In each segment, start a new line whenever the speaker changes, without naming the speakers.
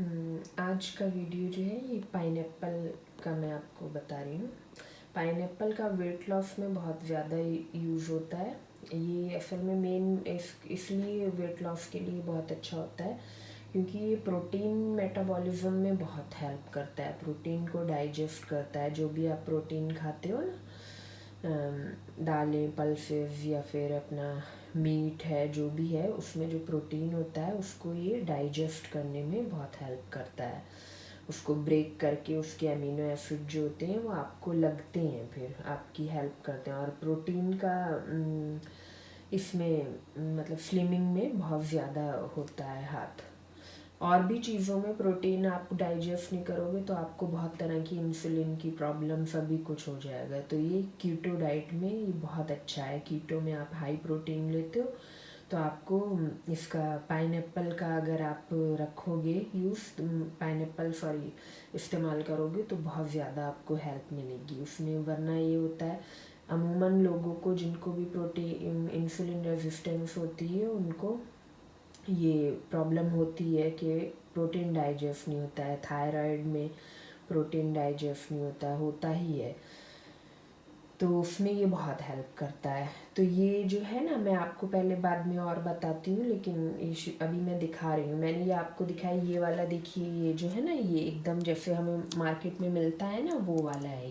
आज का वीडियो जो है ये पाइनएप्पल का मैं आपको बता रही हूँ। पाइनएप्पल का वेट लॉस में बहुत ज़्यादा यूज़ होता है। ये असल में इसलिए वेट लॉस के लिए बहुत अच्छा होता है क्योंकि ये प्रोटीन मेटाबॉलिज्म में बहुत हेल्प करता है। प्रोटीन को डाइजेस्ट करता है। जो भी आप प्रोटीन खाते हो ना, दालें, पल्सेस या फिर अपना मीट है, जो भी है उसमें जो प्रोटीन होता है उसको ये डाइजेस्ट करने में बहुत हेल्प करता है। उसको ब्रेक करके उसके अमीनो एसिड जो होते हैं वो आपको लगते हैं, फिर आपकी हेल्प करते हैं। और प्रोटीन का इसमें मतलब स्लिमिंग में बहुत ज़्यादा होता है हाथ। और भी चीज़ों में प्रोटीन आप डाइजेस्ट नहीं करोगे तो आपको बहुत तरह की इंसुलिन की प्रॉब्लम सभी कुछ हो जाएगा। तो ये कीटो डाइट में ये बहुत अच्छा है। कीटो में आप हाई प्रोटीन लेते हो तो आपको इसका पाइनएप्पल का अगर आप रखोगे इस्तेमाल करोगे तो बहुत ज़्यादा आपको हेल्प मिलेगी उसमें। वरना ये होता है अमूमन लोगों को जिनको भी प्रोटीन इंसुलिन रेजिस्टेंस होती है उनको ये प्रॉब्लम होती है कि प्रोटीन डाइजेस्ट नहीं होता है। थायराइड में प्रोटीन डाइजेस्ट नहीं होता ही है, तो उसमें ये बहुत हेल्प करता है। तो ये जो है ना, मैं आपको पहले बाद में और बताती हूँ, लेकिन अभी मैं दिखा रही हूँ। मैंने ये आपको दिखाया, ये वाला देखिए, ये जो है ना, ये एकदम जैसे हमें मार्केट में मिलता है ना वो वाला है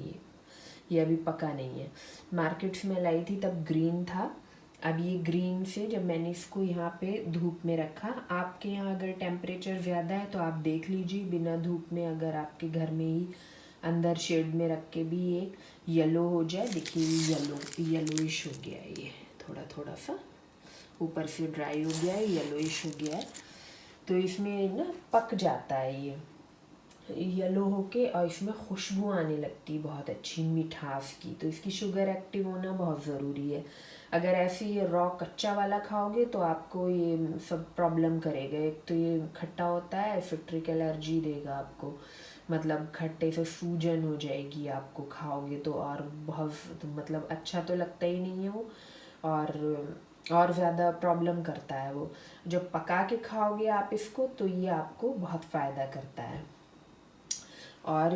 ये अभी पका नहीं है। मार्केट से मैं लाई थी तब ग्रीन था। अब ये ग्रीन से जब मैंने इसको यहाँ पे धूप में रखा, आपके यहाँ अगर टेम्परेचर ज़्यादा है तो आप देख लीजिए बिना धूप में, अगर आपके घर में ही अंदर शेड में रख के भी ये येलो हो जाए। देखिए येलोइश हो गया है, ये थोड़ा थोड़ा सा ऊपर से ड्राई हो गया है, येलोइश हो गया है। तो इसमें ना पक जाता है ये येलो होके, और इसमें खुशबू आने लगती है बहुत अच्छी मिठास की। तो इसकी शुगर एक्टिव होना बहुत ज़रूरी है। अगर ऐसे ये रॉ कच्चा वाला खाओगे तो आपको ये सब प्रॉब्लम करेगा। एक तो ये खट्टा होता है, सिट्रिक एलर्जी देगा आपको, मतलब खट्टे से सूजन हो जाएगी आपको खाओगे तो। और बहुत मतलब अच्छा तो लगता ही नहीं है वो, और ज़्यादा प्रॉब्लम करता है वो। जब पका के खाओगे आप इसको तो ये आपको बहुत फ़ायदा करता है और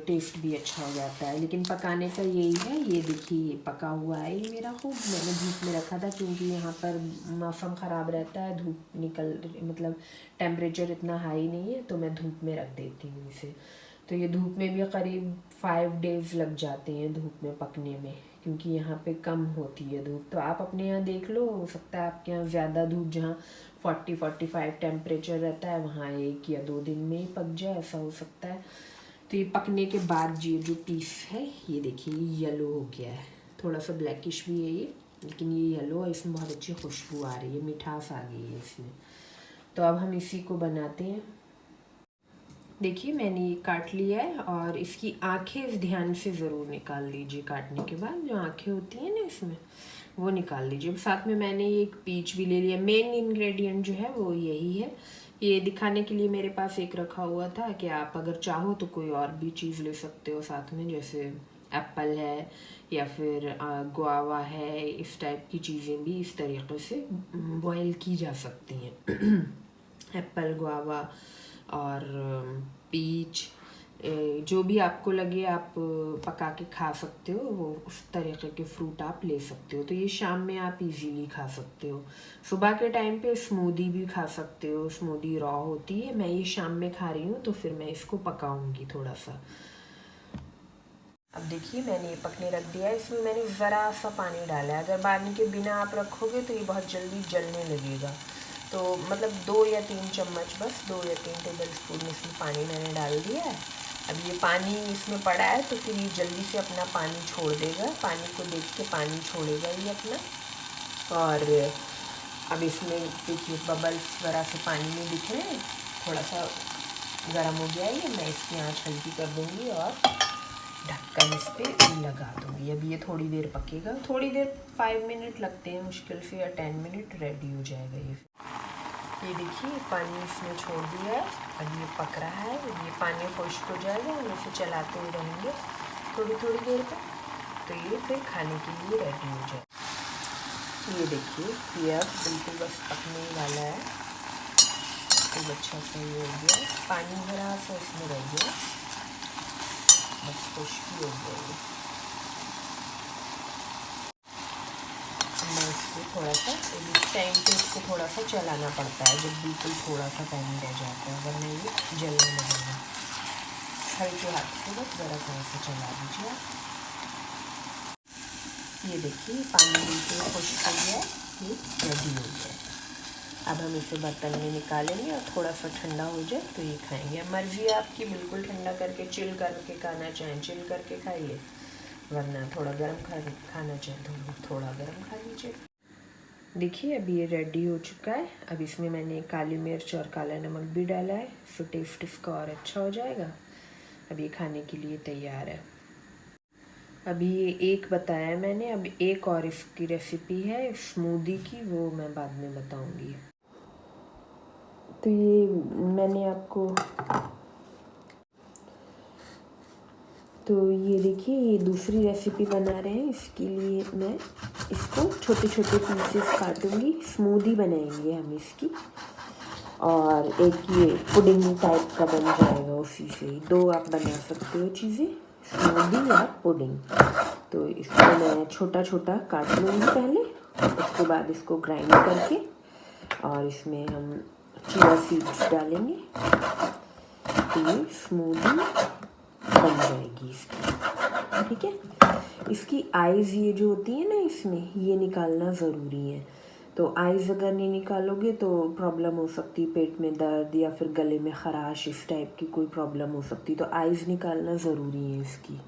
टेस्ट भी अच्छा हो जाता है। लेकिन पकाने का यही है, ये देखिए पका हुआ है ये मेरा खूब। मैंने धूप में रखा था क्योंकि यहाँ पर मौसम ख़राब रहता है, धूप मतलब टेम्परेचर इतना हाई नहीं है, तो मैं धूप में रख देती हूँ इसे। तो ये धूप में भी करीब 5 डेज़ लग जाते हैं धूप में पकने में, क्योंकि यहाँ पे कम होती है धूप। तो आप अपने यहाँ देख लो, हो सकता है आपके यहाँ ज़्यादा धूप, जहाँ 40-45 टेम्परेचर रहता है, वहाँ 1 या 2 दिन में ही पक जाए, ऐसा हो सकता है। तो ये पकने के बाद ये जो पीस है ये देखिए येलो हो गया है, थोड़ा सा ब्लैकिश भी है ये, लेकिन ये येलो है। इसमें बहुत अच्छी खुशबू आ रही है, मिठास आ गई है इसमें। तो अब हम इसी को बनाते हैं। देखिए मैंने ये काट लिया है, और इसकी आंखें ध्यान से ज़रूर निकाल लीजिए। काटने के बाद जो आंखें होती हैं ना इसमें, वो निकाल लीजिए। साथ में मैंने ये एक पीच भी ले लिया। मेन इंग्रेडिएंट जो है वो यही है। ये दिखाने के लिए मेरे पास एक रखा हुआ था कि आप अगर चाहो तो कोई और भी चीज़ ले सकते हो साथ में, जैसे एप्पल है या फिर गुआवा है। इस टाइप की चीज़ें भी इस तरीके से बॉयल की जा सकती हैं। एप्पल, गुआवा और पीच, जो भी आपको लगे आप पका के खा सकते हो, वो उस तरीके के फ्रूट आप ले सकते हो। तो ये शाम में आप इजीली खा सकते हो। सुबह के टाइम पे स्मूदी भी खा सकते हो, स्मूदी रॉ होती है। मैं ये शाम में खा रही हूँ तो फिर मैं इसको पकाऊंगी थोड़ा सा। अब देखिए मैंने ये पकने रख दिया है। इसमें मैंने ज़रा सा पानी डाला है। अगर पानी के बिना आप रखोगे तो ये बहुत जल्दी जलने लगेगा। तो मतलब 2 या 3 चम्मच, बस 2 या 3 टेबल स्पून इसमें पानी मैंने डाल दिया है। अब ये पानी इसमें पड़ा है तो फिर ये जल्दी से अपना पानी छोड़ देगा। पानी को देख के पानी छोड़ेगा ये अपना। और अब इसमें देखिए बबल्स ज़रा से पानी में दिख रहे हैं, थोड़ा सा गर्म हो गया है ये। मैं इसकी आँच हल्की कर दूँगी और ढक्कन इस पर लगा दूँगी। अब ये थोड़ी देर पकेगा, थोड़ी देर 5 मिनट लगते हैं मुश्किल से, या 10 मिनट रेडी हो जाएगा ये देखिए पानी इसमें छोड़ दिया है। अब ये पक रहा है। ये पानी खुश्क हो जाएगा, हम इसे चलाते हुए रहेंगे थोड़ी थोड़ी देर तक, तो ये फिर खाने के लिए रेडी हो जाए। ये देखिए ये अब बिल्कुल बस पकने ही वाला है। खूब अच्छा सा ये हो गया, पानी भरा सा इसमें रह गया, बस खुश्की हो गई। मैं इसको थोड़ा सा इस टाइम पे इसको थोड़ा सा चलाना पड़ता है, जब बिल्कुल थोड़ा सा पानी रह जाता है, वरना ये जलने लगेगा। हल्के हाथ से बस ज़रा सा चला दीजिए। ये देखिए पानी बिल्कुल खुश्क हो गया, ये रेडी हो गया। अब हम इसे बर्तन में निकालेंगे और थोड़ा सा ठंडा हो जाए तो ये खाएंगे। मर्जी है आपकी, बिल्कुल ठंडा करके चिल करके खाना चाहें चिल करके खाइए, वरना थोड़ा गर्म खाना चाहें तो थोड़ा गर्म खा लीजिए। देखिए अब ये रेडी हो चुका है। अब इसमें मैंने काली मिर्च और काला नमक भी डाला है, तो टेस्ट इसका और अच्छा हो जाएगा। अब ये खाने के लिए तैयार है। अभी ये एक बताया मैंने, अब एक और इसकी रेसिपी है स्मूदी की, वो मैं बाद में बताऊंगी। तो ये मैंने आपको, तो ये देखिए ये दूसरी रेसिपी बना रहे हैं। इसके लिए मैं इसको छोटे छोटे पीसेस काटूंगी, स्मूदी बनाएंगे हम इसकी, और एक ये पुडिंग टाइप का बन जाएगा उसी से। दो आप बना सकते हो चीज़ें, स्मूदी या पुडिंग। तो इसको मैं छोटा छोटा काट लूँगी पहले, उसके बाद इसको ग्राइंड करके और इसमें हम चिया सीड्स डालेंगे, तो ये स्मूदी बन जाएगी इसकी। ठीक है। इसकी आइज़ ये जो होती है ना इसमें, ये निकालना ज़रूरी है। तो आइज़ अगर नहीं निकालोगे तो प्रॉब्लम हो सकती है, पेट में दर्द या फिर गले में ख़राश, इस टाइप की कोई प्रॉब्लम हो सकती है। तो आइज़ निकालना ज़रूरी है इसकी।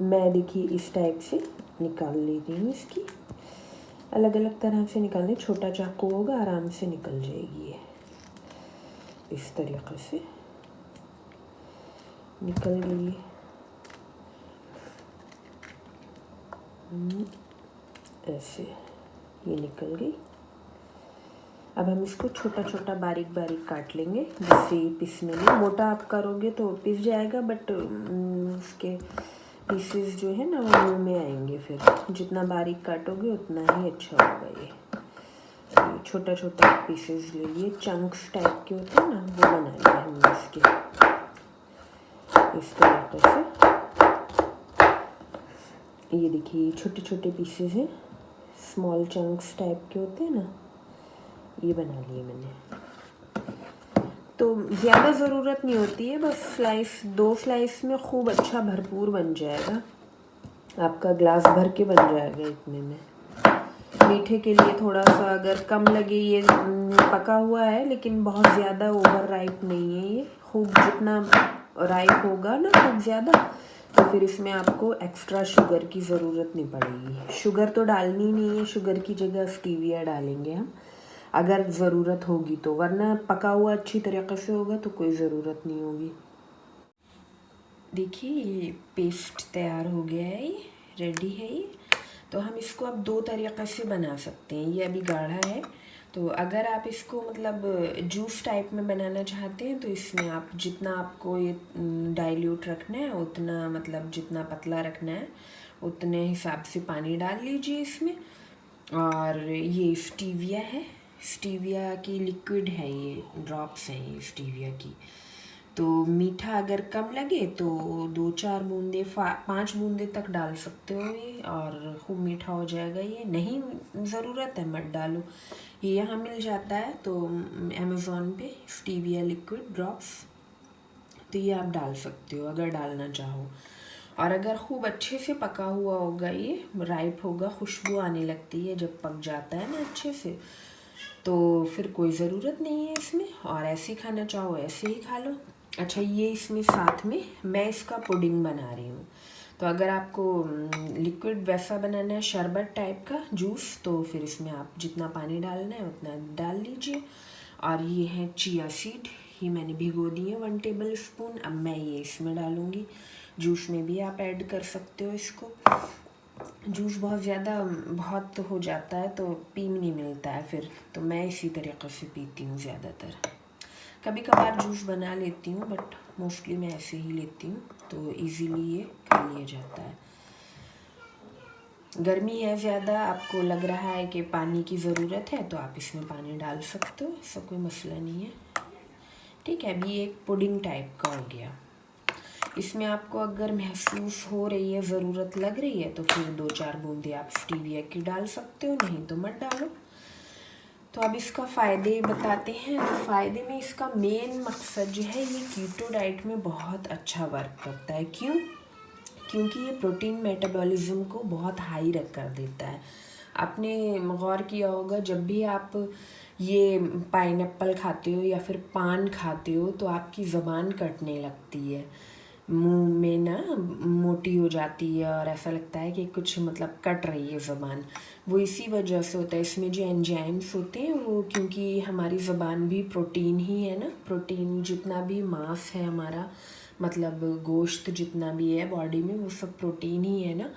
मैं देखिए इस टाइप से निकाल लेती हूँ इसकी, अलग अलग तरह से निकालने, छोटा चाकू होगा आराम से निकल जाएगी ये। इस तरीके से निकल गई, ऐसे ये निकल गई। अब हम इसको छोटा छोटा बारीक बारीक काट लेंगे, जिससे ये पिसने में, मोटा आप करोगे तो पिस जाएगा, बट उसके पीसेस जो है ना वो मुँह में आएंगे। फिर जितना बारीक काटोगे उतना ही अच्छा होगा। ये छोटा छोटा पीसेस ले लिए, चंक्स टाइप के होते हैं ना, वो बना लिए हमने इसके इस तरीके से। ये देखिए छोटे छोटे पीसेस हैं, स्मॉल चंक्स टाइप के होते हैं ना, ये बना लिए मैंने। तो ज़्यादा ज़रूरत नहीं होती है, बस स्लाइस, 2 स्लाइस में खूब अच्छा भरपूर बन जाएगा, आपका ग्लास भर के बन जाएगा इतने में। मीठे के लिए थोड़ा सा अगर कम लगे, ये पका हुआ है लेकिन बहुत ज़्यादा ओवर राइप नहीं है ये, खूब जितना राइप होगा ना खूब ज़्यादा, तो फिर इसमें आपको एक्स्ट्रा शुगर की ज़रूरत नहीं पड़ेगी। शुगर तो डालनी नहीं है, शुगर की जगह स्टीविया डालेंगे हम अगर ज़रूरत होगी तो, वरना पका हुआ अच्छी तरीके से होगा तो कोई ज़रूरत नहीं होगी। देखिए ये पेस्ट तैयार हो गया है, ये रेडी है ये। तो हम इसको अब 2 तरीक़े से बना सकते हैं। ये अभी गाढ़ा है, तो अगर आप इसको मतलब जूस टाइप में बनाना चाहते हैं तो इसमें आप जितना आपको ये डाइल्यूट रखना है उतना, मतलब जितना पतला रखना है उतने हिसाब से पानी डाल लीजिए इसमें। और ये स्टीविया है, स्टीविया की लिक्विड है, ये ड्रॉप्स हैं ये स्टीविया की। तो मीठा अगर कम लगे तो 2-4 बूंदे, 5 बूंदे तक डाल सकते हो ये, और खूब मीठा हो जाएगा। ये नहीं ज़रूरत है मत डालो, ये यहाँ मिल जाता है तो अमेज़ॉन पे स्टीविया लिक्विड ड्रॉप्स, तो ये आप डाल सकते हो अगर डालना चाहो। और अगर खूब अच्छे से पका हुआ होगा, ये राइप होगा, खुशबू आने लगती है जब पक जाता है ना अच्छे से, तो फिर कोई ज़रूरत नहीं है इसमें, और ऐसे खाना चाहो ऐसे ही खा लो। अच्छा ये इसमें साथ में मैं इसका पुडिंग बना रही हूँ, तो अगर आपको लिक्विड वैसा बनाना है, शरबत टाइप का जूस, तो फिर इसमें आप जितना पानी डालना है उतना डाल लीजिए। और ये है चिया सीड, ये मैंने भिगो दिए 1 टेबल स्पून। अब मैं ये इसमें डालूँगी, जूस में भी आप ऐड कर सकते हो इसको। जूस बहुत हो जाता है तो पी नहीं मिलता है फिर, तो मैं इसी तरीके से पीती हूँ ज़्यादातर। कभी कभार जूस बना लेती हूँ, बट मोस्टली मैं ऐसे ही लेती हूँ, तो इजीली ये खा लिया जाता है। गर्मी है ज़्यादा, आपको लग रहा है कि पानी की ज़रूरत है तो आप इसमें पानी डाल सकते हो, ऐसा कोई मसला नहीं है। ठीक है, अभी एक पुडिंग टाइप का हो गया। इसमें आपको अगर महसूस हो रही है, ज़रूरत लग रही है, तो फिर 2-4 बूंदे आप स्टीविया की डाल सकते हो, नहीं तो मत डालो। तो अब इसका फ़ायदे बताते हैं। तो फ़ायदे में इसका मेन मकसद जो है, ये कीटो डाइट में बहुत अच्छा वर्क करता है। क्यों? क्योंकि ये प्रोटीन मेटाबॉलिज्म को बहुत हाई रख कर देता है। आपने गौर किया होगा, जब भी आप ये पाइनएप्पल खाते हो या फिर पान खाते हो तो आपकी ज़बान कटने लगती है, मुंह में ना मोटी हो जाती है और ऐसा लगता है कि कुछ मतलब कट रही है ज़बान। वो इसी वजह से होता है। इसमें जो एंजाइम्स होते हैं वो, क्योंकि हमारी ज़बान भी प्रोटीन ही है ना, प्रोटीन जितना भी मांस है हमारा, मतलब गोश्त जितना भी है बॉडी में, वो सब प्रोटीन ही है ना।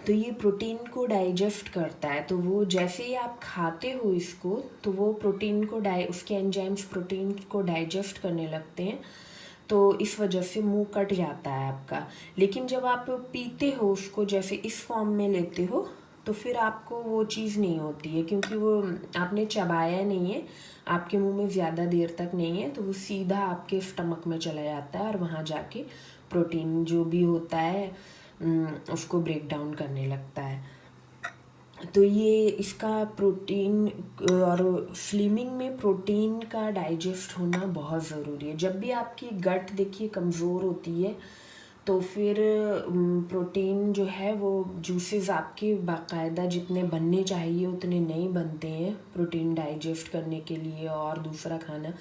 तो ये प्रोटीन को डाइजेस्ट करता है। तो वो जैसे ही आप खाते हो इसको, तो वो प्रोटीन को उसके एंजाइम्स प्रोटीन को डाइजेस्ट करने लगते हैं। तो इस वजह से मुंह कट जाता है आपका। लेकिन जब आप पीते हो उसको, जैसे इस फॉर्म में लेते हो, तो फिर आपको वो चीज़ नहीं होती है, क्योंकि वो आपने चबाया नहीं है, आपके मुंह में ज़्यादा देर तक नहीं है, तो वो सीधा आपके स्टमक में चला जाता है और वहाँ जाके प्रोटीन जो भी होता है उसको ब्रेक डाउन करने लगता है। तो ये इसका प्रोटीन, और स्लिमिंग में प्रोटीन का डाइजेस्ट होना बहुत ज़रूरी है। जब भी आपकी गट देखिए कमज़ोर होती है, तो फिर प्रोटीन जो है वो जूसेस आपके बाकायदा जितने बनने चाहिए उतने नहीं बनते हैं प्रोटीन डाइजेस्ट करने के लिए। और दूसरा खाना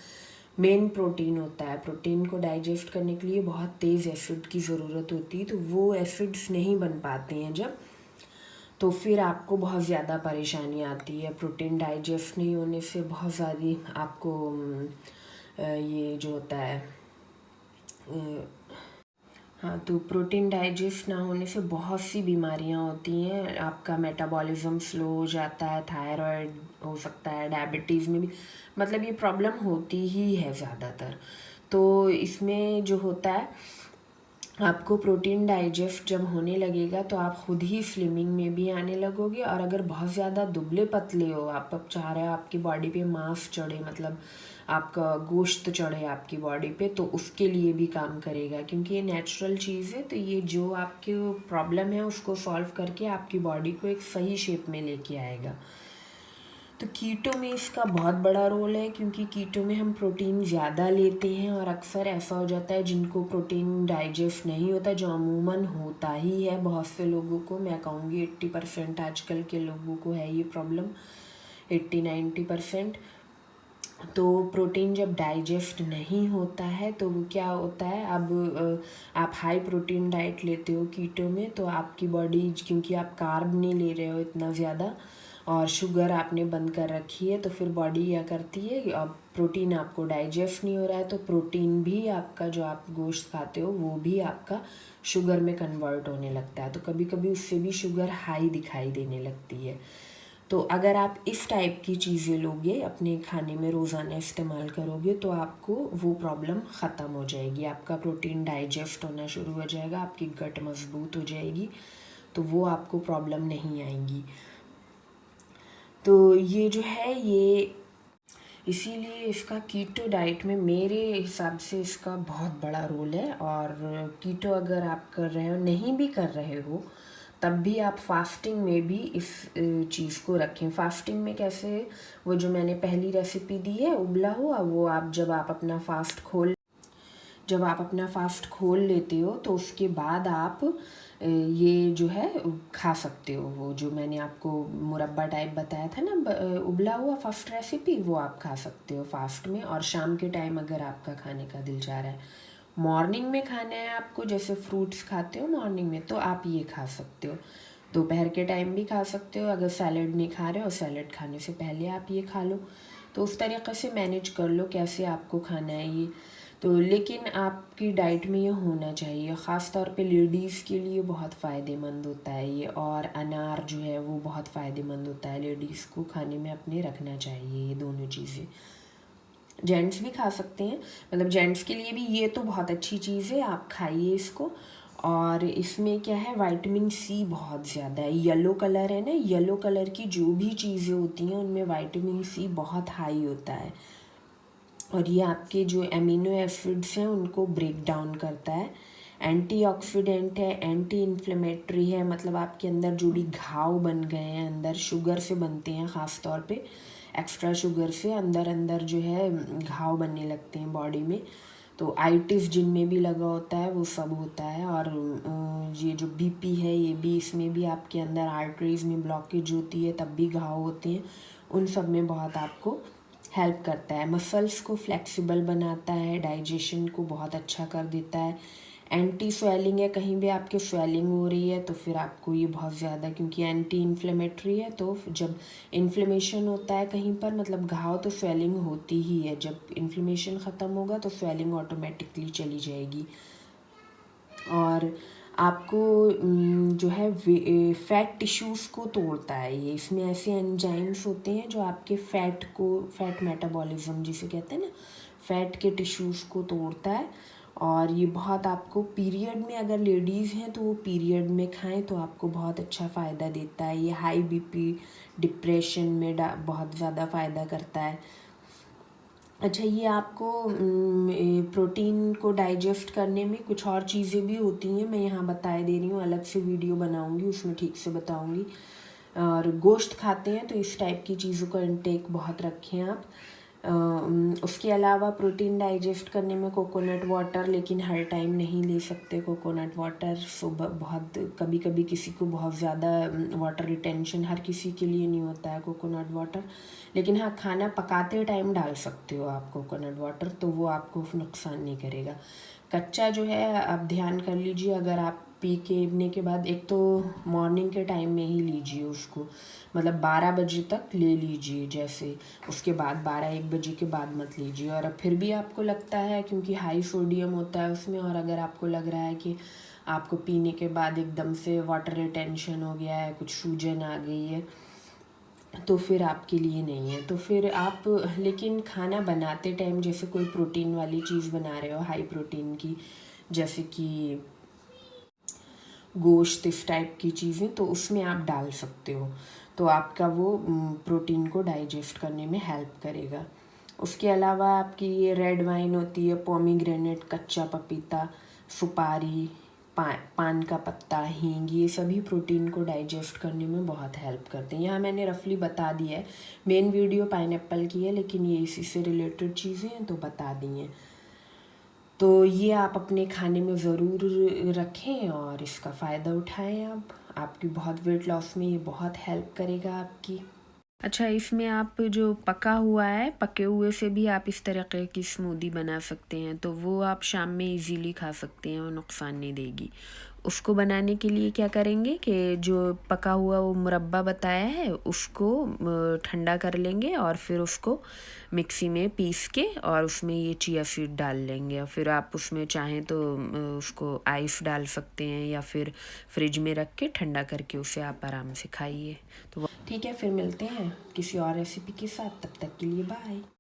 मेन प्रोटीन होता है, प्रोटीन को डाइजेस्ट करने के लिए बहुत तेज़ एसिड की ज़रूरत होती है, तो वो एसिड्स नहीं बन पाते हैं जब, तो फिर आपको बहुत ज़्यादा परेशानी आती है। प्रोटीन डाइजेस्ट नहीं होने से बहुत ज़्यादा आपको ये जो होता है, हाँ, तो प्रोटीन डाइजेस्ट ना होने से बहुत सी बीमारियां होती हैं। आपका मेटाबॉलिज्म स्लो हो जाता है, थायराइड हो सकता है, डायबिटीज़ में भी मतलब ये प्रॉब्लम होती ही है ज़्यादातर। तो इसमें जो होता है, आपको प्रोटीन डाइजेस्ट जब होने लगेगा तो आप खुद ही स्लिमिंग में भी आने लगोगे। और अगर बहुत ज़्यादा दुबले पतले हो, आप अब चाह रहे हो आपकी बॉडी पे मांस चढ़े, मतलब आपका गोश्त चढ़े आपकी बॉडी पे, तो उसके लिए भी काम करेगा, क्योंकि ये नेचुरल चीज़ है। तो ये जो आपके प्रॉब्लम है उसको सॉल्व करके आपकी बॉडी को एक सही शेप में लेके आएगा। तो कीटो में इसका बहुत बड़ा रोल है, क्योंकि कीटो में हम प्रोटीन ज़्यादा लेते हैं और अक्सर ऐसा हो जाता है जिनको प्रोटीन डाइजेस्ट नहीं होता, जो अमूमन होता ही है बहुत से लोगों को। मैं कहूँगी 80% आजकल के लोगों को है ये प्रॉब्लम, 80-90%। तो प्रोटीन जब डाइजेस्ट नहीं होता है तो वो क्या होता है, अब आप हाई प्रोटीन डाइट लेते हो कीटो में, तो आपकी बॉडी, क्योंकि आप कार्ब नहीं ले रहे हो इतना ज़्यादा और शुगर आपने बंद कर रखी है, तो फिर बॉडी क्या करती है, अब प्रोटीन आपको डाइजेस्ट नहीं हो रहा है, तो प्रोटीन भी आपका, जो आप गोश्त खाते हो वो भी आपका शुगर में कन्वर्ट होने लगता है। तो कभी कभी उससे भी शुगर हाई दिखाई देने लगती है। तो अगर आप इस टाइप की चीज़ें लोगे, अपने खाने में रोज़ाना इस्तेमाल करोगे, तो आपको वो प्रॉब्लम ख़त्म हो जाएगी। आपका प्रोटीन डाइजेस्ट होना शुरू हो जाएगा, आपकी गट मजबूत हो जाएगी, तो वो आपको प्रॉब्लम नहीं आएगी। तो ये जो है, ये इसीलिए इसका कीटो डाइट में मेरे हिसाब से इसका बहुत बड़ा रोल है। और कीटो अगर आप कर रहे हो, नहीं भी कर रहे हो, तब भी आप फास्टिंग में भी इस चीज़ को रखें। फास्टिंग में कैसे, वो जो मैंने पहली रेसिपी दी है उबला हुआ, वो आप जब आप अपना फास्ट खोल लेते हो, तो उसके बाद आप ये जो है खा सकते हो। वो जो मैंने आपको मुरब्बा टाइप बताया था ना, उबला हुआ फर्स्ट रेसिपी, वो आप खा सकते हो फास्ट में। और शाम के टाइम अगर आपका खाने का दिल चाह रहा है, मॉर्निंग में खाना है आपको, जैसे फ्रूट्स खाते हो मॉर्निंग में, तो आप ये खा सकते हो। दोपहर के टाइम भी खा सकते हो, अगर सैलड नहीं खा रहे हो, सैलड खाने से पहले आप ये खा लो। तो उस तरीक़े से मैनेज कर लो कैसे आपको खाना है ये। तो लेकिन आपकी डाइट में ये होना चाहिए, ख़ास तौर पे लेडीज़ के लिए बहुत फ़ायदेमंद होता है ये। और अनार जो है वो बहुत फ़ायदेमंद होता है, लेडीज़ को खाने में अपने रखना चाहिए ये दोनों चीज़ें। जेंट्स भी खा सकते हैं, मतलब जेंट्स के लिए भी ये तो बहुत अच्छी चीज़ है, आप खाइए इसको। और इसमें क्या है, विटामिन सी बहुत ज़्यादा है। येलो कलर है ना, येलो कलर की जो भी चीज़ें होती हैं उनमें विटामिन सी बहुत हाई होता है, और ये आपके जो एमिनो एसिड्स हैं उनको ब्रेक डाउन करता है। एंटीऑक्सीडेंट है, एंटी इन्फ्लेमेटरी है, मतलब आपके अंदर जो भी घाव बन गए हैं अंदर, शुगर से बनते हैं ख़ास तौर पे, एक्स्ट्रा शुगर से अंदर अंदर जो है घाव बनने लगते हैं बॉडी में, तो आइटिस जिनमें भी लगा होता है वो सब होता है। और ये जो बीपी है ये भी, इसमें भी आपके अंदर आर्टरीज में ब्लॉकेज होती है तब भी घाव होते हैं, उन सब में बहुत आपको हेल्प करता है। मसल्स को फ्लेक्सिबल बनाता है, डाइजेशन को बहुत अच्छा कर देता है। एंटी स्वेलिंग है, कहीं भी आपके स्वेलिंग हो रही है तो फिर आपको ये बहुत ज़्यादा, क्योंकि एंटी इन्फ्लेमेटरी है, तो जब इन्फ्लेमेशन होता है कहीं पर, मतलब घाव, तो स्वेलिंग होती ही है। जब इन्फ्लेमेशन ख़त्म होगा तो स्वेलिंग ऑटोमेटिकली चली जाएगी। और आपको जो है फैट टिश्यूज़ को तोड़ता है ये। इसमें ऐसे एंजाइम्स होते हैं जो आपके फैट मेटाबॉलिज्म जिसे कहते हैं ना, फैट के टिश्यूज़ को तोड़ता है। और ये बहुत आपको पीरियड में, अगर लेडीज़ हैं तो वो पीरियड में खाएं तो आपको बहुत अच्छा फ़ायदा देता है। ये हाई बीपी, डिप्रेशन में बहुत ज़्यादा फ़ायदा करता है। अच्छा, ये आपको प्रोटीन को डाइजेस्ट करने में कुछ और चीज़ें भी होती हैं, मैं यहाँ बताए दे रही हूँ, अलग से वीडियो बनाऊँगी उसमें ठीक से बताऊँगी। और गोश्त खाते हैं तो इस टाइप की चीज़ों का इंटेक बहुत रखें आप। उसके अलावा प्रोटीन डाइजेस्ट करने में कोकोनट वाटर, लेकिन हर टाइम नहीं ले सकते कोकोनट वाटर। सुबह बहुत कभी कभी किसी को बहुत ज़्यादा वाटर रिटेंशन, हर किसी के लिए नहीं होता है कोकोनट वाटर, लेकिन हाँ, खाना पकाते टाइम डाल सकते हो आप कोकोनट वाटर, तो वो आपको नुकसान नहीं करेगा। कच्चा जो है आप ध्यान कर लीजिए, अगर आप पीने के बाद, एक तो मॉर्निंग के टाइम में ही लीजिए उसको, मतलब 12 बजे तक ले लीजिए, जैसे उसके बाद 12-1 बजे के बाद मत लीजिए। और अब फिर भी आपको लगता है, क्योंकि हाई सोडियम होता है उसमें, और अगर आपको लग रहा है कि आपको पीने के बाद एकदम से वाटर रिटेंशन हो गया है, कुछ सूजन आ गई है, तो फिर आपके लिए नहीं है। तो फिर आप, लेकिन खाना बनाते टाइम जैसे कोई प्रोटीन वाली चीज़ बना रहे हो, हाई प्रोटीन की, जैसे कि गोश्त, इस टाइप की चीज़ें, तो उसमें आप डाल सकते हो, तो आपका वो प्रोटीन को डाइजेस्ट करने में हेल्प करेगा। उसके अलावा आपकी ये रेड वाइन होती है, पोमीग्रेनेट, कच्चा पपीता, सुपारी, पान का पत्ता, हींग, ये सभी प्रोटीन को डाइजेस्ट करने में बहुत हेल्प करते हैं। यहाँ मैंने रफली बता दिया है, मेन वीडियो पाइनएप्पल की है, लेकिन ये इसी से रिलेटेड चीज़ें हैं तो बता दी हैं। तो ये आप अपने खाने में ज़रूर रखें और इसका फ़ायदा उठाएं। आप, आपकी बहुत वेट लॉस में ये बहुत हेल्प करेगा आपकी। अच्छा, इसमें आप जो पका हुआ है, पके हुए से भी आप इस तरह की स्मूदी बना सकते हैं, तो वो आप शाम में इजीली खा सकते हैं और नुकसान नहीं देगी। उसको बनाने के लिए क्या करेंगे कि जो पका हुआ वो मुरब्बा बताया है उसको ठंडा कर लेंगे, और फिर उसको मिक्सी में पीस के और उसमें ये चिया सीड डाल लेंगे, और फिर आप उसमें चाहें तो उसको आइस डाल सकते हैं, या फिर फ्रिज में रख के ठंडा करके उसे आप आराम से खाइए। तो ठीक है, फिर मिलते हैं किसी और रेसिपी के साथ, तब तक के लिए बाय।